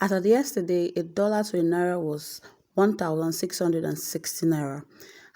As of yesterday, a dollar to a naira was 1,660 naira.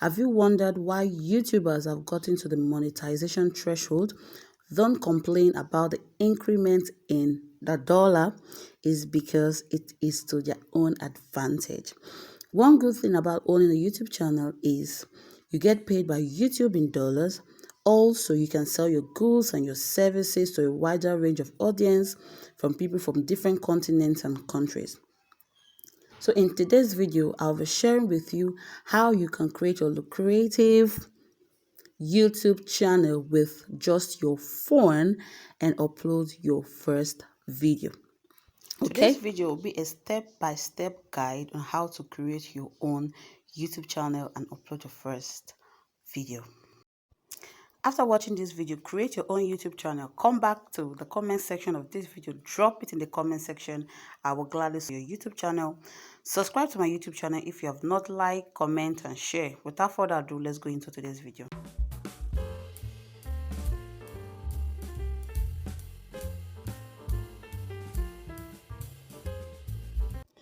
Have you wondered why YouTubers have gotten to the monetization threshold? Don't complain about the increment in the dollar, is because it is to their own advantage. One good thing about owning a YouTube channel is you get paid by YouTube in dollars. Also, you can sell your goods and your services to a wider range of audience from people from different continents and countries. So in today's video, I'll be sharing with you how you can create your lucrative YouTube channel with just your phone and upload your first video. Today's video will be a step-by-step guide on how to create your own YouTube channel and upload your first video. After watching this video, create your own YouTube channel. Come back to the comment section of this video. Drop it in the comment section. I will gladly see your YouTube channel. Subscribe to my YouTube channel if you have not liked, comment, and share. Without further ado, let's go into today's video.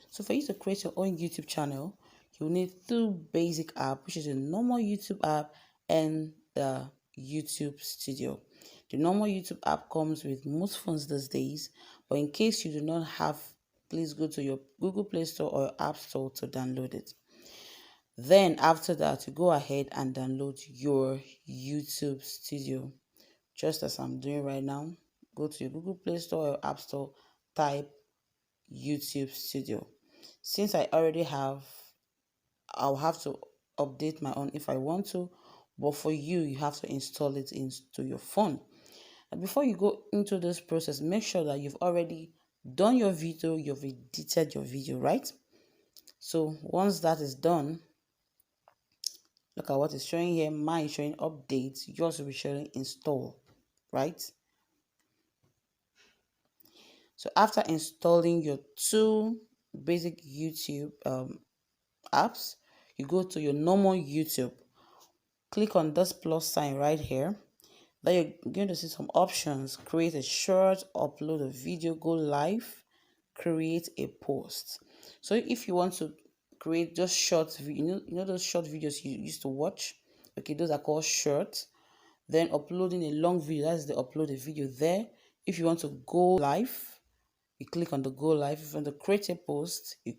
So for you to create your own YouTube channel, you need two basic apps, which is a normal YouTube app and the YouTube Studio. The normal YouTube app comes with most phones these days, but in case you do not have, please go to your Google Play Store or App Store to download it. Then after that, you go ahead and download your YouTube Studio, just as I'm doing right now. Go to your Google Play Store or App Store, type YouTube Studio. Since I already have, I'll have to update my own if I want to, but for you, you have to install it into your phone. And before you go into this process, make sure that you've already done your video, you've edited your video, right? So once that is done, look at what is showing here. Mine is showing updates, yours will be showing install, right? So after installing your two basic YouTube apps, you go to your normal YouTube. Click on this plus sign right here. Then you're going to see some options. Create a short, upload a video, go live, create a post. So if you want to create just short, you know those short videos you used to watch? Okay, those are called short. Then uploading a long video, that's the upload a video there. If you want to go live, you click on the go live. If you want to create a post, you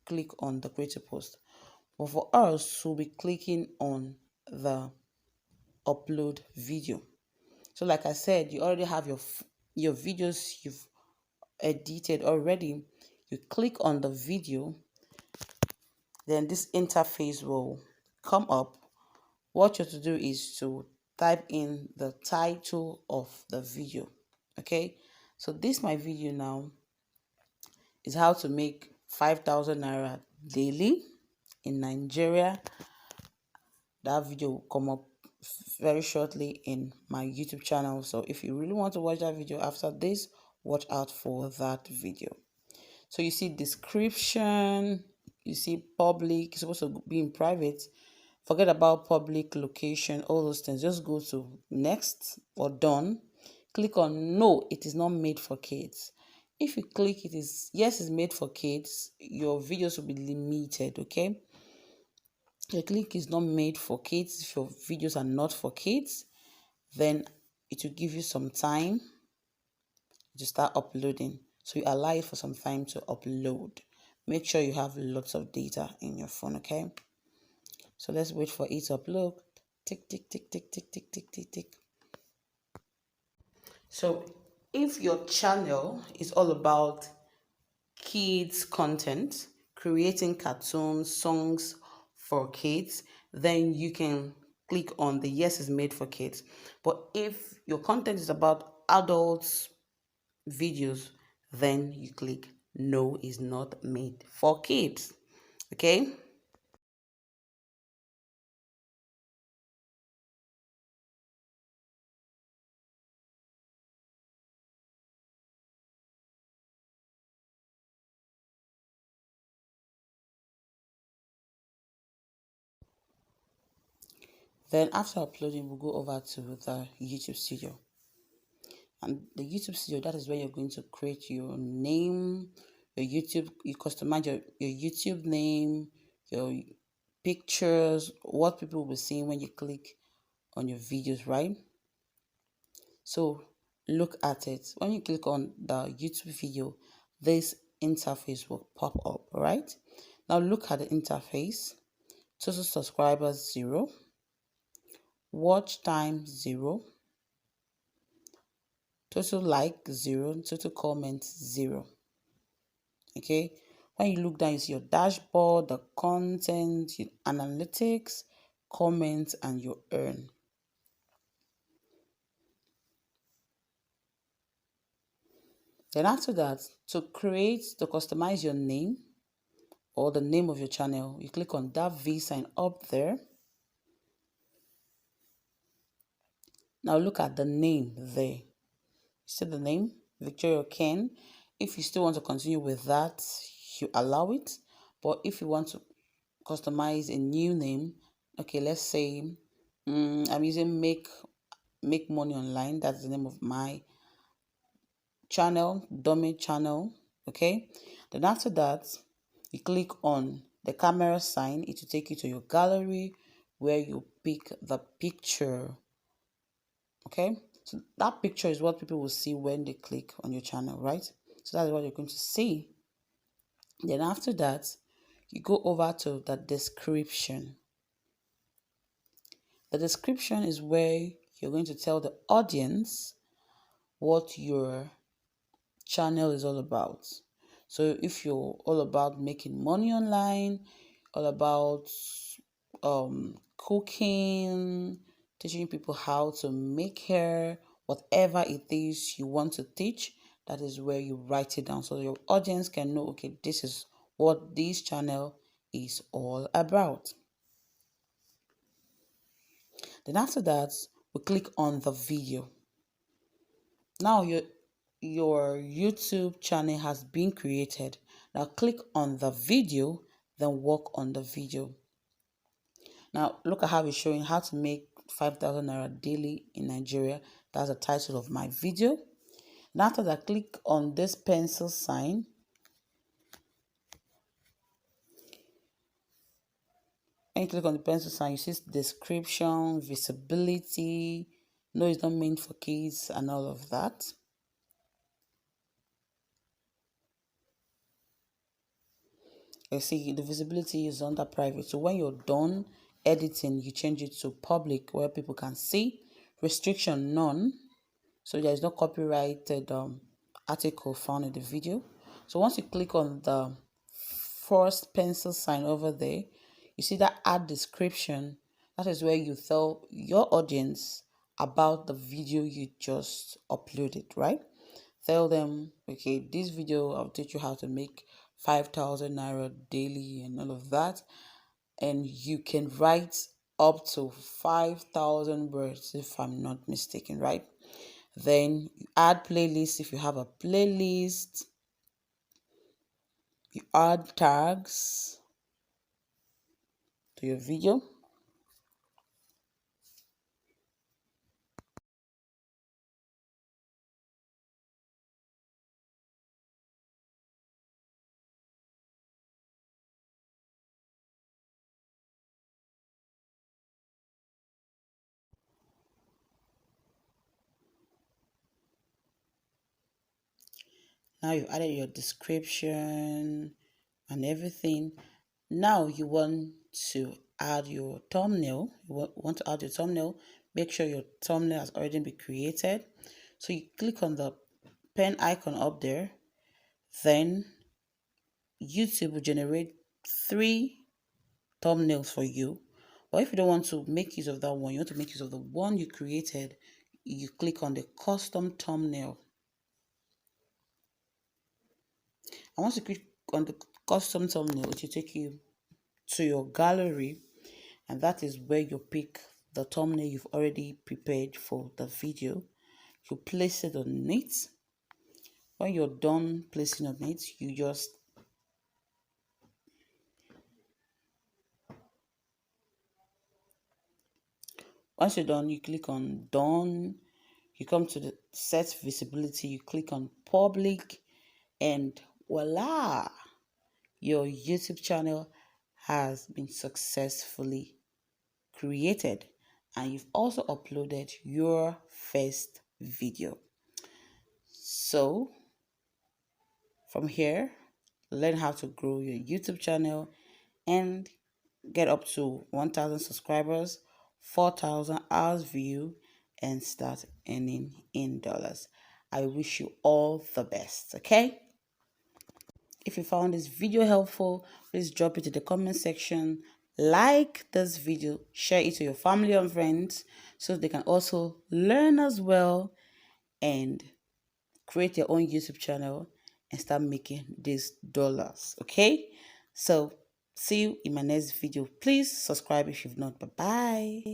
click on the create a post. But for us, we'll be clicking on the upload video. So like I said, you already have your videos you've edited already. You click on the video, then this interface will come up. What you have to do is to type in the title of the video. Okay, so this my video now is how to make 5,000 naira daily in Nigeria. That video will come up very shortly in my YouTube channel. So if you really want to watch that video after this, watch out for that video. So you see description, you see public, it's supposed to be in private. Forget about public, location, all those things. Just go to next or done. Click on no, it is not made for kids. If you click it is yes, it's made for kids, your videos will be limited, okay? The click is not made for kids. If your videos are not for kids, then it will give you some time to start uploading. So you allow it for some time to upload. Make sure you have lots of data in your phone, okay? So let's wait for it to upload. Tick, tick, tick, tick, tick, tick, tick, tick, tick. So if your channel is all about kids content, creating cartoons, songs for kids, then you can click on the yes is made for kids. But if your content is about adults videos, then you click no is not made for kids. Okay. Then after uploading, we'll go over to the YouTube Studio. And the YouTube Studio, that is where you're going to create your name, your YouTube, you customize your YouTube name, your pictures, what people will be seeing when you click on your videos, right? So look at it. When you click on the YouTube video, this interface will pop up, right? Now look at the interface. Total subscribers 0, watch time 0, total like 0, total comments 0. Okay, when you look down, you see your dashboard, the content, your analytics, comments, and your earn. Then after that, to customize your name or the name of your channel, you click on that V sign up there. Now look at the name there. See the name, Victoria Ken. If you still want to continue with that, you allow it. But if you want to customize a new name, okay, let's say I'm using make money online. That's the name of my channel, dummy channel. Okay, then after that, you click on the camera sign. It will take you to your gallery where you pick the picture. Okay, so that picture is what people will see when they click on your channel, right? So that's what you're going to see. Then after that, you go over to the description. The description is where you're going to tell the audience what your channel is all about. So if you're all about making money online, all about cooking, teaching people how to make hair, whatever it is you want to teach, that is where you write it down so your audience can know, okay, this is what this channel is all about. Then after that, we click on the video. Now your YouTube channel has been created. Now click on the video, then work on the video. Now look at how it's showing how to make 5,000 naira daily in Nigeria. That's the title of my video. And after that, click on this pencil sign. When you click on the pencil sign, you see description, visibility. No, it's not meant for kids and all of that. You see the visibility is under private. So when you're done editing, you change it to public where people can see. Restriction none. So there is no copyrighted article found in the video. So once you click on the first pencil sign over there, you see that add description. That is where you tell your audience about the video you just uploaded, right? Tell them, okay, this video I'll teach you how to make 5,000 naira daily and all of that. And you can write up to 5,000 words if I'm not mistaken, right? Then you add playlists if you have a playlist. You add tags to your video. Now you've added your description and everything. Now you want to add your thumbnail. You want to add your thumbnail. Make sure your thumbnail has already been created. So you click on the pen icon up there. Then YouTube will generate 3 thumbnails for you. But if you don't want to make use of that one, you want to make use of the one you created, you click on the custom thumbnail. And once you click on the custom thumbnail, it will take you to your gallery, and that is where you pick the thumbnail you've already prepared for the video. You place it on it. When you're done placing on it, you just once you're done, you click on done. You come to the set visibility, you click on public, and Voila! Your YouTube channel has been successfully created and you've also uploaded your first video. So from here, learn how to grow your YouTube channel and get up to 1,000 subscribers, 4,000 hours view, and start earning in dollars. I wish you all the best, okay? If you found this video helpful, please drop it in the comment section. Like this video, share it to your family and friends so they can also learn as well and create your own YouTube channel and start making these dollars, okay? So see you in my next video. Please subscribe if you've not. Bye bye.